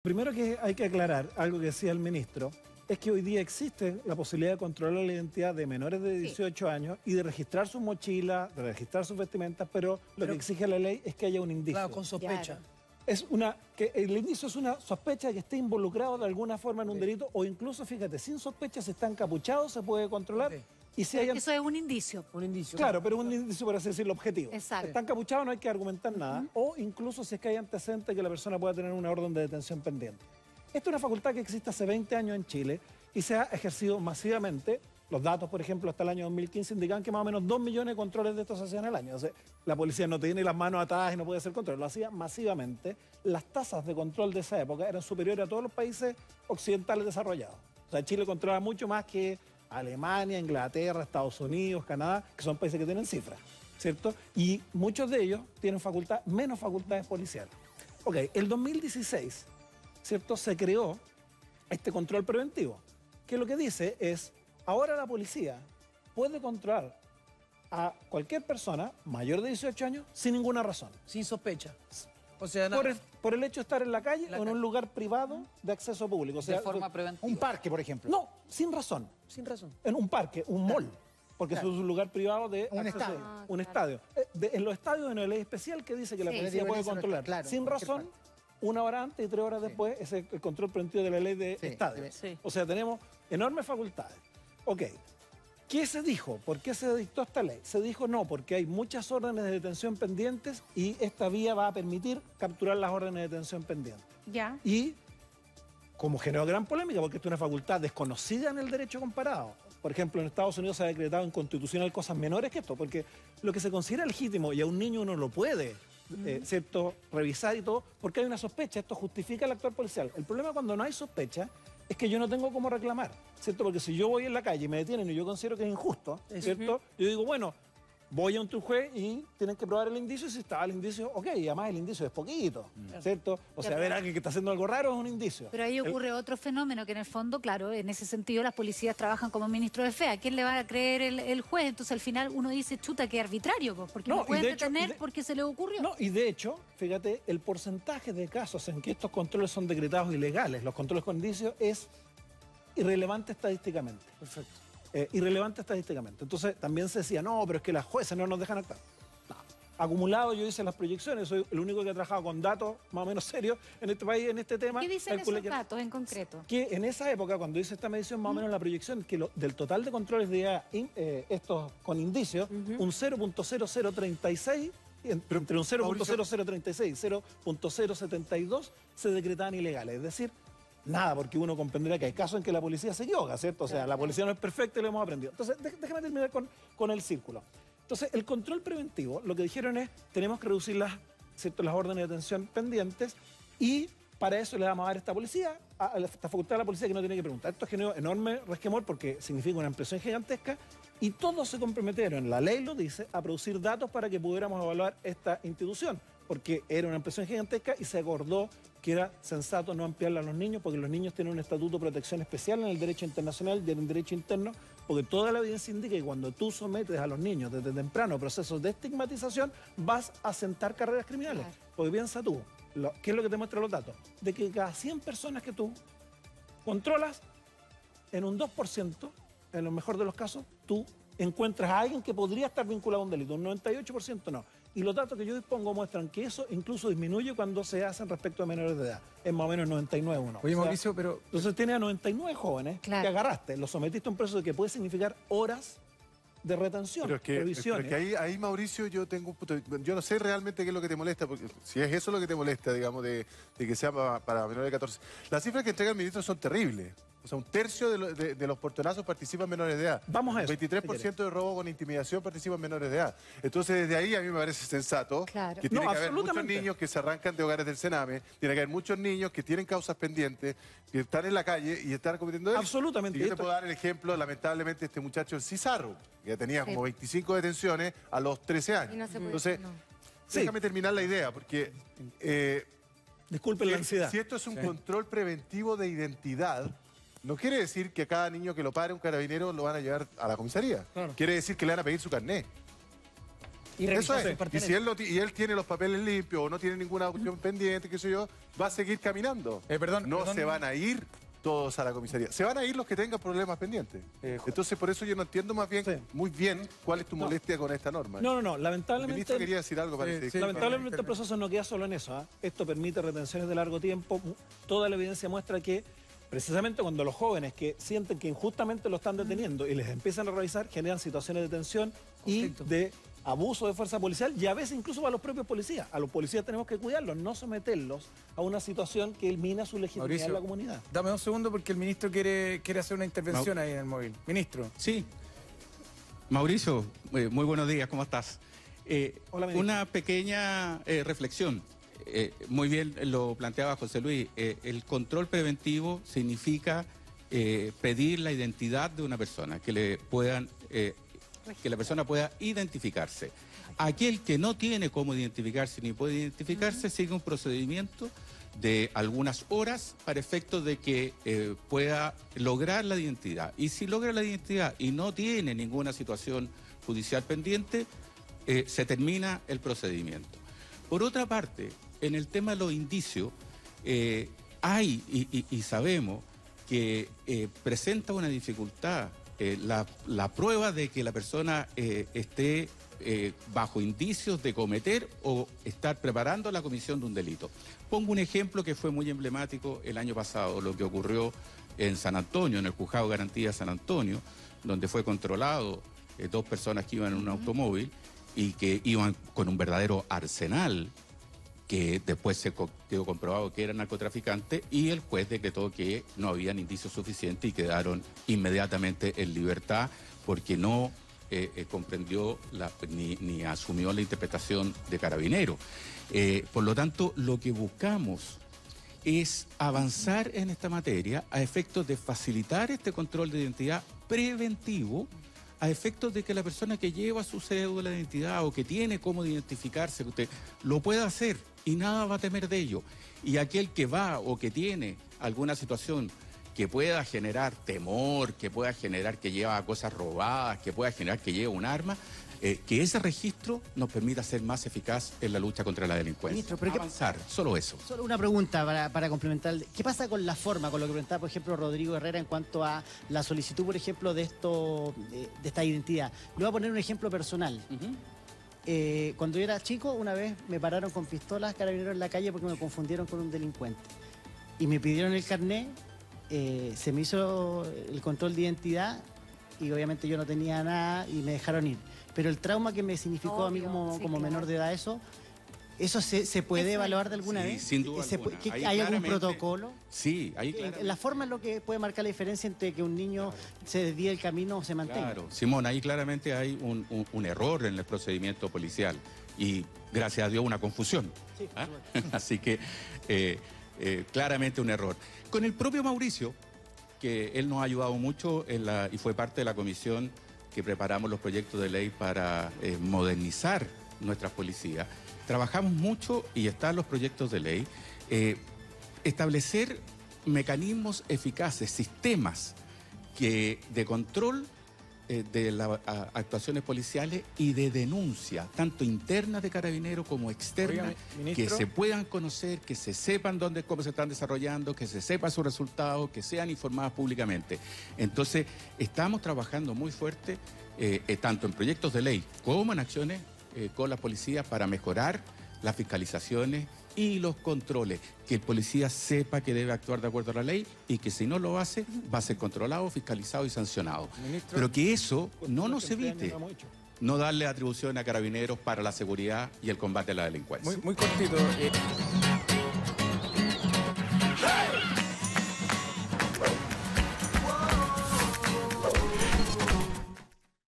Primero que hay que aclarar algo que decía el ministro, es que hoy día existe la posibilidad de controlar la identidad de menores de 18 años y de registrar sus mochilas, de registrar sus vestimentas, pero lo que exige la ley es que haya un indicio. Claro, con sospecha. Claro. Que el indicio es una sospecha de que esté involucrado de alguna forma en un delito, o incluso, fíjate, sin sospecha, si está encapuchado, se puede controlar. Y si Eso es un indicio. Un indicio. Claro, pero un indicio, por así decirlo, objetivo. Exacto. Está encapuchado, no hay que argumentar nada. O incluso si es que hay antecedentes que la persona pueda tener una orden de detención pendiente. Esta es una facultad que existe hace 20 años en Chile y se ha ejercido masivamente. Los datos, por ejemplo, hasta el año 2015 indican que más o menos 2 millones de controles de estos se hacían al año. O sea, la policía no tiene las manos atadas y no puede hacer control, lo hacía masivamente. Las tasas de control de esa época eran superiores a todos los países occidentales desarrollados. O sea, Chile controla mucho más que Alemania, Inglaterra, Estados Unidos, Canadá, que son países que tienen cifras, ¿cierto? Y muchos de ellos tienen menos facultades policiales. Ok, el 2016, ¿cierto? Se creó este control preventivo, que lo que dice es, ahora la policía puede controlar a cualquier persona mayor de 18 años sin ninguna razón. Sin sospecha. O sea, por el hecho de estar en la calle o en un lugar privado de acceso público. O sea, de forma preventiva. Un parque, por ejemplo. No, sin razón. Sin razón. En un parque, un mall. Porque Claro. eso es un lugar privado de Un acceso. estadio. Un estadio. En los estadios hay una ley especial que dice que la policía puede controlar sin razón, 1 hora antes y 3 horas después, ese es el control preventivo de la ley de estadios. Sí. O sea, tenemos enormes facultades. Ok, ¿qué se dijo? ¿Por qué se dictó esta ley? Se dijo no, porque hay muchas órdenes de detención pendientes y esta vía va a permitir capturar las órdenes de detención pendientes. Ya. Y como generó gran polémica, porque esto es una facultad desconocida en el derecho comparado. Por ejemplo, en Estados Unidos se ha decretado inconstitucional cosas menores que esto, porque lo que se considera legítimo y a un niño uno lo puede, ¿cierto?, revisar y todo, porque hay una sospecha, esto justifica el actuar policial. El problema cuando no hay sospecha es que yo no tengo cómo reclamar, ¿cierto? Porque si yo voy en la calle y me detienen y yo considero que es injusto, ¿cierto? Yo digo, bueno, voy a un juez y tienen que probar el indicio y si está el indicio, ok, y además el indicio es poquito, ¿cierto? O sea, ver a alguien que está haciendo algo raro es un indicio. Pero ahí ocurre otro fenómeno que en el fondo, claro, en ese sentido las policías trabajan como ministro de fe. ¿A quién le va a creer el juez? Entonces al final uno dice, chuta, qué arbitrario, pues, porque no pueden detener porque se le ocurrió. No, y de hecho, fíjate, el porcentaje de casos en que estos controles son decretados ilegales, los controles con indicios, es irrelevante estadísticamente. Perfecto. Irrelevante estadísticamente. Entonces también se decía, no, pero es que las jueces no nos dejan actuar. No. Acumulado, yo hice las proyecciones, soy el único que ha trabajado con datos más o menos serios en este país, en este tema. ¿Qué dicen esos datos en concreto? Que en esa época, cuando hice esta medición, más o menos la proyección, que del total de controles de estos con indicios, un 0.0036, entre un 0.0036 y 0.072 se decretaban ilegales. Es decir, nada, porque uno comprenderá que hay casos en que la policía se equivoca, ¿cierto? O sea, la policía no es perfecta y lo hemos aprendido. Entonces, déjame terminar con el círculo. Entonces, el control preventivo, lo que dijeron es, tenemos que reducir las órdenes de detención pendientes y para eso le vamos a dar esta facultad a la policía que no tiene que preguntar. Esto generó enorme resquemor porque significa una ampliación gigantesca y todos se comprometieron, la ley lo dice, a producir datos para que pudiéramos evaluar esta institución, porque era una ampliación gigantesca y se acordó que era sensato no ampliarla a los niños, porque los niños tienen un estatuto de protección especial en el derecho internacional y en el derecho interno, porque toda la evidencia indica que cuando tú sometes a los niños desde temprano a procesos de estigmatización, vas a sentar carreras criminales. Claro. Porque piensa tú, ¿qué es lo que te muestran los datos? De que cada 100 personas que tú controlas, en un 2%, en lo mejor de los casos, tú encuentras a alguien que podría estar vinculado a un delito, un 98% no. Y los datos que yo dispongo muestran que eso incluso disminuye cuando se hacen respecto a menores de edad. Es más o menos 99,1. Oye, Mauricio, pero... Entonces tienes a 99 jóvenes que agarraste, los sometiste a un proceso que puede significar horas de retención, pero es que ahí, Mauricio, yo tengo un punto. Yo no sé realmente qué es lo que te molesta, porque si es eso lo que te molesta, digamos, de que sea para menores de 14. Las cifras que entrega el ministro son terribles. O sea, un tercio de los portonazos participan menores de edad. Vamos a eso. 23% de robo con intimidación participan menores de edad. Entonces, desde ahí a mí me parece sensato que tiene que haber muchos niños que se arrancan de hogares del Sename, tiene que haber muchos niños que tienen causas pendientes, que están en la calle y están cometiendo delitos. Absolutamente. Y yo te puedo dar el ejemplo, lamentablemente, este muchacho, el Cizarro, que ya tenía como 25 detenciones a los 13 años. No se puede, entonces, déjame terminar la idea, porque... disculpen la ansiedad. Si esto es un control preventivo de identidad, no quiere decir que a cada niño que lo pare un carabinero lo van a llevar a la comisaría. Claro. Quiere decir que le van a pedir su carnet. Y Eso revisar es. sus Y si él tiene los papeles limpios o no tiene ninguna cuestión pendiente, qué sé yo, va a seguir caminando. No se van a ir todos a la comisaría. Se van a ir los que tengan problemas pendientes. Entonces, por eso yo no entiendo muy bien cuál es tu molestia con esta norma. No, El lamentablemente... ministro quería decir algo, parece. Lamentablemente el proceso no queda solo en eso. Esto permite retenciones de largo tiempo. Toda la evidencia muestra que precisamente cuando los jóvenes que sienten que injustamente lo están deteniendo y les empiezan a revisar, generan situaciones de tensión y de abuso de fuerza policial y a veces incluso para los propios policías. A los policías tenemos que cuidarlos, no someterlos a una situación que elimina su legitimidad Mauricio, en la comunidad. Dame un segundo porque el ministro quiere hacer una intervención ahí en el móvil. Ministro. Sí. Mauricio, muy buenos días, ¿cómo estás? Hola, ministro. Una pequeña reflexión. Muy bien lo planteaba José Luis. El control preventivo significa pedir la identidad de una persona, que la persona pueda identificarse. Aquel que no tiene cómo identificarse ni puede identificarse sigue un procedimiento de algunas horas para efectos de que pueda lograr la identidad. Y si logra la identidad y no tiene ninguna situación judicial pendiente, se termina el procedimiento. Por otra parte, en el tema de los indicios, hay y sabemos que presenta una dificultad la prueba de que la persona esté bajo indicios de cometer o estar preparando la comisión de un delito. Pongo un ejemplo que fue muy emblemático el año pasado, lo que ocurrió en San Antonio, en el Juzgado de Garantía San Antonio, donde fue controlado 2 personas que iban en un automóvil y que iban con un verdadero arsenal, que después se quedó comprobado que eran narcotraficantes, y el juez decretó que no habían indicios suficientes y quedaron inmediatamente en libertad porque no comprendió ni asumió la interpretación de Carabineros. Por lo tanto, lo que buscamos es avanzar en esta materia a efectos de facilitar este control de identidad preventivo, a efectos de que la persona que lleva su cédula de identidad o que tiene cómo identificarse, usted lo pueda hacer y nada va a temer de ello. Y aquel que va o que tiene alguna situación que pueda generar temor, que pueda generar que lleva cosas robadas, que pueda generar que lleva un arma, que ese registro nos permita ser más eficaz en la lucha contra la delincuencia. Ministro, pero avanzar, solo eso. Solo una pregunta para complementar. ¿Qué pasa con la forma, con lo que preguntaba, por ejemplo, Rodrigo Herrera en cuanto a la solicitud, por ejemplo, de esta identidad? Le voy a poner un ejemplo personal. Cuando yo era chico, una vez me pararon con pistolas carabineros en la calle porque me confundieron con un delincuente. Y me pidieron el carnet, se me hizo el control de identidad y obviamente yo no tenía nada y me dejaron ir. Pero el trauma que me significó a mí como menor de edad ¿eso se puede evaluar de alguna vez? Sin duda alguna. ¿Hay algún protocolo? Sí, ahí claramente. La forma es lo que puede marcar la diferencia entre que un niño se desvíe el camino o se mantenga. Claro, Simón, ahí claramente hay un error en el procedimiento policial y gracias a Dios una confusión. Sí, Así que claramente un error. Con el propio Mauricio, que él nos ha ayudado mucho y fue parte de la comisión que preparamos los proyectos de ley para modernizar nuestras policías. Trabajamos mucho y están los proyectos de ley. Establecer mecanismos eficaces, sistemas de control de las actuaciones policiales y de denuncia, tanto internas de Carabineros como externas, que se puedan conocer, que se sepan cómo se están desarrollando, que se sepa su resultado, que sean informadas públicamente. Entonces, estamos trabajando muy fuerte, tanto en proyectos de ley como en acciones con la policía para mejorar las fiscalizaciones y los controles, que el policía sepa que debe actuar de acuerdo a la ley y que si no lo hace va a ser controlado, fiscalizado y sancionado. Ministro, pero que eso no nos evite no darle atribución a Carabineros para la seguridad y el combate a la delincuencia. Muy cortito.